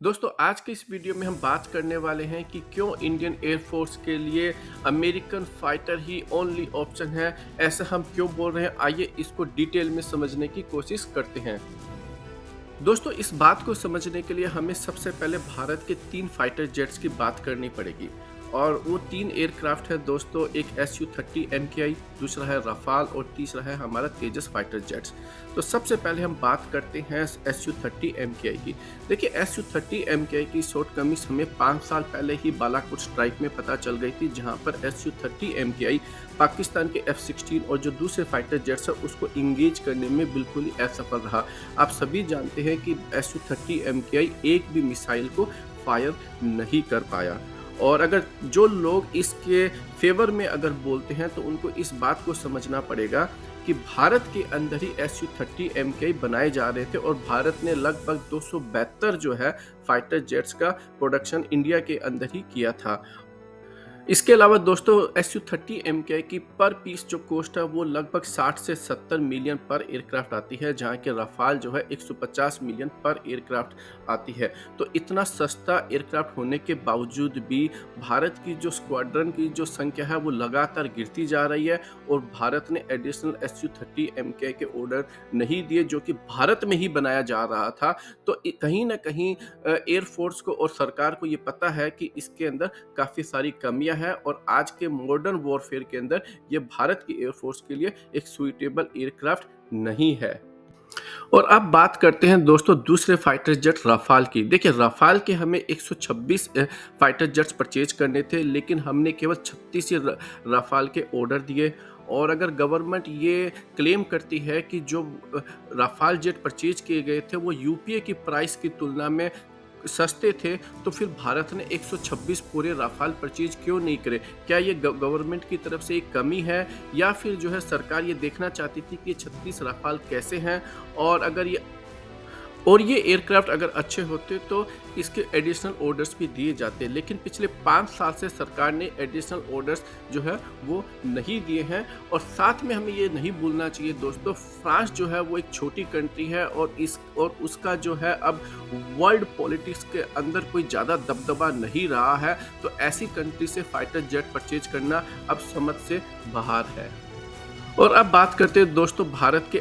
दोस्तों आज के इस वीडियो में हम बात करने वाले हैं कि क्यों इंडियन एयरफोर्स के लिए अमेरिकन फाइटर ही ओनली ऑप्शन है। ऐसा हम क्यों बोल रहे हैं, आइए इसको डिटेल में समझने की कोशिश करते हैं। दोस्तों इस बात को समझने के लिए हमें सबसे पहले भारत के 3 फाइटर जेट्स की बात करनी पड़ेगी और वो 3 एयरक्राफ्ट है दोस्तों। एक Su-30 MKI, दूसरा है रफाल और तीसरा है हमारा तेजस फाइटर जेट्स। तो सबसे पहले हम बात करते हैं Su-30 MKI की। देखिए Su-30 MKI की शॉर्टकमिंग्स हमें 5 साल पहले ही बालाकोट स्ट्राइक में पता चल गई थी, जहां पर Su-30 MKI पाकिस्तान के F-16 और जो दूसरे फाइटर जेट्स है उसको इंगेज करने में बिल्कुल ही असफल रहा। आप सभी जानते हैं कि Su-30 MKI एक भी मिसाइल को फायर नहीं कर पाया। और अगर जो लोग इसके फेवर में अगर बोलते हैं तो उनको इस बात को समझना पड़ेगा कि भारत के अंदर ही Su-30 MKI बनाए जा रहे थे और भारत ने लगभग 272 जो है फाइटर जेट्स का प्रोडक्शन इंडिया के अंदर ही किया था। इसके अलावा दोस्तों Su-30 MKI की पर पीस जो कॉस्ट है वो लगभग 60 से 70 मिलियन पर एयरक्राफ्ट आती है, जहां कि रफाल जो है 150 मिलियन पर एयरक्राफ्ट आती है। तो इतना सस्ता एयरक्राफ्ट होने के बावजूद भी भारत की जो स्क्वाड्रन की जो संख्या है वो लगातार गिरती जा रही है और भारत ने एडिशनल Su-30 MKI के ऑर्डर नहीं दिए, जो कि भारत में ही बनाया जा रहा था। तो कहीं ना कहीं एयरफोर्स को और सरकार को ये पता है कि इसके अंदर काफ़ी सारी कमियां है और आज के मॉडर्न वॉरफेयर के अंदर ये भारत की एयरफोर्स के लिए एक सुइटेबल एयरक्राफ्ट नहीं है। और अब बात करते हैं दोस्तों दूसरे फाइटर जेट रफाल की। देखिए रफाल के हमें 126 फाइटर जेट्स परचेज करने थे, लेकिन हमने केवल 36 ही रफाल के ऑर्डर दिए। और अगर गवर्नमेंट ये क्लेम करती है कि जो रफाल जेट परचेज किए गए थे वो यूपीए की प्राइस की तुलना में सस्ते थे, तो फिर भारत ने 126 पूरे राफाल परचेज क्यों नहीं करे? क्या ये गवर्नमेंट की तरफ से एक कमी है या फिर जो है सरकार ये देखना चाहती थी कि 36 राफाल कैसे हैं? और ये एयरक्राफ्ट अगर अच्छे होते तो इसके एडिशनल ऑर्डर्स भी दिए जाते, लेकिन पिछले 5 साल से सरकार ने एडिशनल ऑर्डर्स जो है वो नहीं दिए हैं। और साथ में हमें ये नहीं भूलना चाहिए दोस्तों, फ्रांस जो है वो एक छोटी कंट्री है और उसका जो है अब वर्ल्ड पॉलिटिक्स के अंदर कोई ज़्यादा दबदबा नहीं रहा है। तो ऐसी कंट्री से फाइटर जेट परचेज करना अब समझ से बाहर है। और अब बात करते हैं दोस्तों भारत के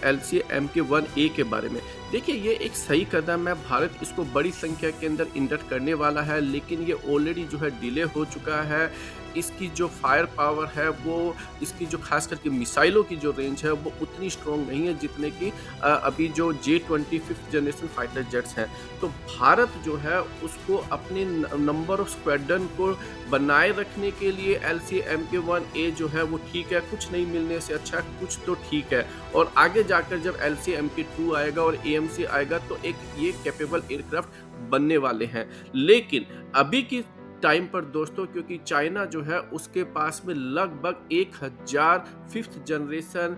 LCA Mk-1A के बारे में। देखिए ये एक सही कदम है, भारत इसको बड़ी संख्या के अंदर इंडक्ट करने वाला है, लेकिन ये ऑलरेडी जो है डिले हो चुका है। इसकी जो फायर पावर है वो, इसकी जो खास करके मिसाइलों की जो रेंज है वो उतनी स्ट्रॉन्ग नहीं है जितने कि अभी जो J-20 5th generation fighter jets हैं। तो भारत जो है उसको अपने नंबर ऑफ स्क्वाड्रन को बनाए रखने के लिए LCA Mk-1A जो है वो ठीक है, कुछ नहीं मिलने से अच्छा कुछ तो ठीक है। और आगे जाकर जब LCA Mk-2 आएगा और AMC आएगा तो एक ये कैपेबल एयरक्राफ्ट बनने वाले हैं। लेकिन अभी की टाइम पर दोस्तों, क्योंकि चाइना जो है उसके पास में लगभग 1000 5th जनरेशन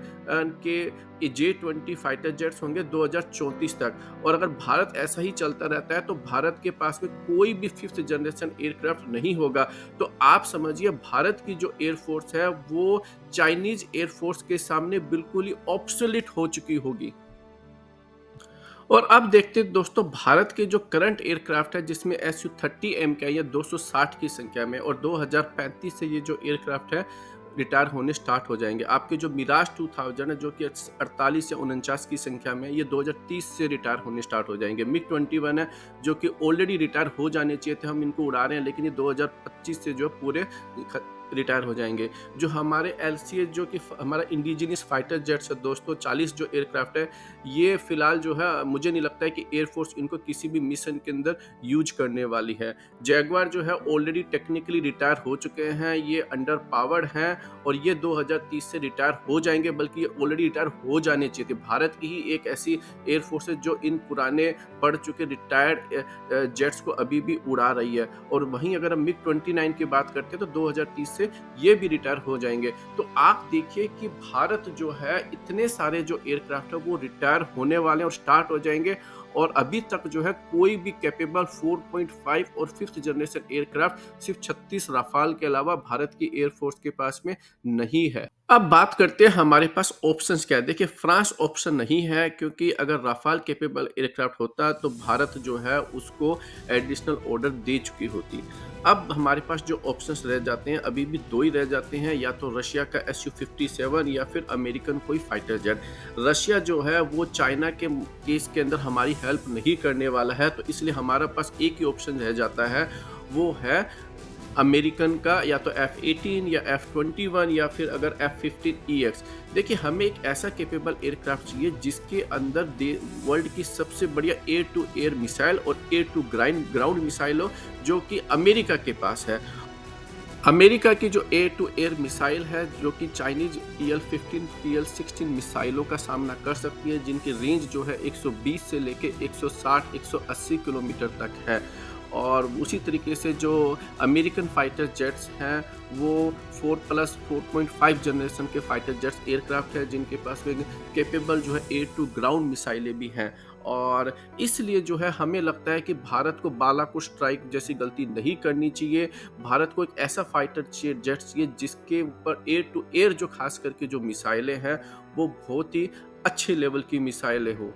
के J-20 फाइटर जेट्स होंगे 2034 तक। और अगर भारत ऐसा ही चलता रहता है तो भारत के पास में कोई भी 5th जनरेशन एयरक्राफ्ट नहीं होगा। तो आप समझिए भारत की जो एयरफोर्स है वो चाइनीज एयरफोर्स के सामने बिल्कुल ही ऑब्सोलीट हो चुकी होगी। और अब देखते हैं दोस्तों भारत के जो करंट एयरक्राफ्ट है, जिसमें Su-30 MKI है 260 की संख्या में, और 2035 से ये जो एयरक्राफ्ट है रिटायर होने स्टार्ट हो जाएंगे। आपके जो मिराज 2000 है जो कि 48 या 49 की संख्या में, ये 2030 से रिटायर होने स्टार्ट हो जाएंगे। MiG-21 है जो कि ऑलरेडी रिटायर हो जाने चाहिए थे, हम इनको उड़ा रहे हैं, लेकिन ये 2025 से जो पूरे रिटायर हो जाएंगे। जो हमारे LCA जो कि हमारा इंडिजिनियस फाइटर जेट्स है दोस्तों, 40 जो एयरक्राफ्ट है, ये फिलहाल जो है मुझे नहीं लगता है कि एयरफोर्स इनको किसी भी मिशन के अंदर यूज करने वाली है। जैगवार जो है ऑलरेडी टेक्निकली रिटायर हो चुके हैं, ये अंडर पावर्ड हैं और ये 2030 से रिटायर हो जाएंगे, बल्कि ये ऑलरेडी रिटायर हो जाने चाहिए थे। भारत की ही एक ऐसी एयरफोर्स है जो इन पुराने पड़ चुके रिटायर्ड जेट्स को अभी भी उड़ा रही है। और वहीं अगर हम MiG-29 की बात करते हैं तो 2030 से ये भी रिटायर हो जाएंगे। तो आप देखिए कि भारत जो है इतने सारे जो एयरक्राफ्ट है वो रिटायर होने वाले हैं और स्टार्ट हो जाएंगे। और अभी तक जो है कोई भी कैपेबल 4.5 और 5th जनरेशन एयरक्राफ्ट सिर्फ 36 राफाल के अलावा भारत की एयरफोर्स के पास में नहीं है। अब बात करते हैं हमारे पास ऑप्शंस क्या है। देखिए, फ्रांस ऑप्शन नहीं है, क्योंकि अगर राफाल कैपेबल एयरक्राफ्ट होता तो भारत जो है उसको एडिशनल ऑर्डर दे चुकी होती। अब हमारे पास जो ऑप्शंस रह जाते हैं अभी भी 2 ही रह जाते हैं, या तो रशिया का SU-57 या फिर अमेरिकन कोई फाइटर जेट। रशिया जो है वो चाइना के केस के अंदर हमारी हेल्प नहीं करने वाला है, तो इसलिए हमारा पास एक ही ऑप्शन रह जाता है, वो है अमेरिकन का, या तो F-18 या F-21 या फिर अगर F-15EX। देखिए, हमें एक ऐसा कैपेबल एयरक्राफ्ट चाहिए जिसके अंदर वर्ल्ड की सबसे बढ़िया एयर टू एयर मिसाइल और एयर टू ग्राउंड मिसाइल हो, जो कि अमेरिका के पास है। अमेरिका की जो एयर टू एयर मिसाइल है, जो कि चाइनीज TL-15 TL-16 मिसाइलों का सामना कर सकती है, जिनकी रेंज जो है 120 से लेके 160-180 किलोमीटर तक है। और उसी तरीके से जो अमेरिकन फाइटर जेट्स हैं, वो 4+4.5 जनरेशन के फाइटर जेट्स एयरक्राफ्ट है, जिनके पास में कैपेबल जो है एयर टू ग्राउंड मिसाइलें भी हैं। और इसलिए जो है हमें लगता है कि भारत को बालाकोट स्ट्राइक जैसी गलती नहीं करनी चाहिए। भारत को एक ऐसा फाइटर जेट चाहिए जिसके ऊपर एयर टू एयर जो खास करके जो मिसाइलें हैं, वो बहुत ही अच्छे लेवल की मिसाइलें हो।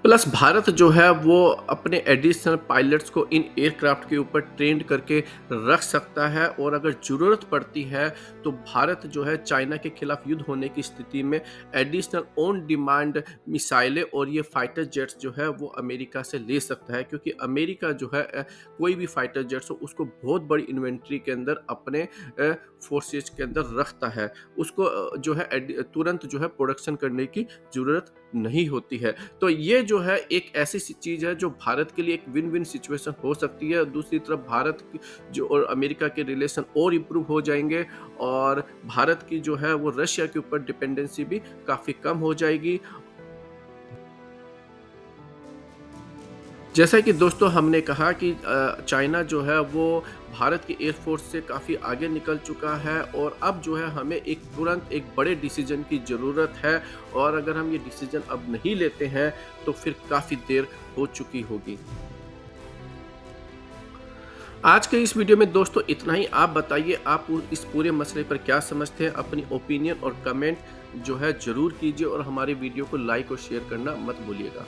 प्लस भारत जो है वो अपने एडिशनल पायलट्स को इन एयरक्राफ्ट के ऊपर ट्रेंड करके रख सकता है, और अगर ज़रूरत पड़ती है तो भारत जो है चाइना के खिलाफ युद्ध होने की स्थिति में एडिशनल ऑन डिमांड मिसाइलें और ये फाइटर जेट्स जो है वो अमेरिका से ले सकता है, क्योंकि अमेरिका जो है कोई भी फाइटर जेट्स हो उसको बहुत बड़ी इन्वेंट्री के अंदर अपने फोर्सेज के अंदर रखता है। उसको जो है तुरंत जो है प्रोडक्शन करने की ज़रूरत नहीं होती है। तो ये जो है एक ऐसी चीज़ है जो भारत के लिए एक विन विन सिचुएशन हो सकती है। दूसरी तरफ भारत की जो और अमेरिका के रिलेशन और इम्प्रूव हो जाएंगे, और भारत की जो है वो रशिया के ऊपर डिपेंडेंसी भी काफ़ी कम हो जाएगी। जैसा कि दोस्तों हमने कहा कि चाइना जो है वो भारत की एयरफोर्स से काफ़ी आगे निकल चुका है, और अब जो है हमें एक तुरंत एक बड़े डिसीजन की ज़रूरत है, और अगर हम ये डिसीजन अब नहीं लेते हैं तो फिर काफ़ी देर हो चुकी होगी। आज के इस वीडियो में दोस्तों इतना ही। आप बताइए, आप इस पूरे मसले पर क्या समझते हैं? अपनी ओपिनियन और कमेंट जो है ज़रूर कीजिए, और हमारे वीडियो को लाइक और शेयर करना मत भूलिएगा।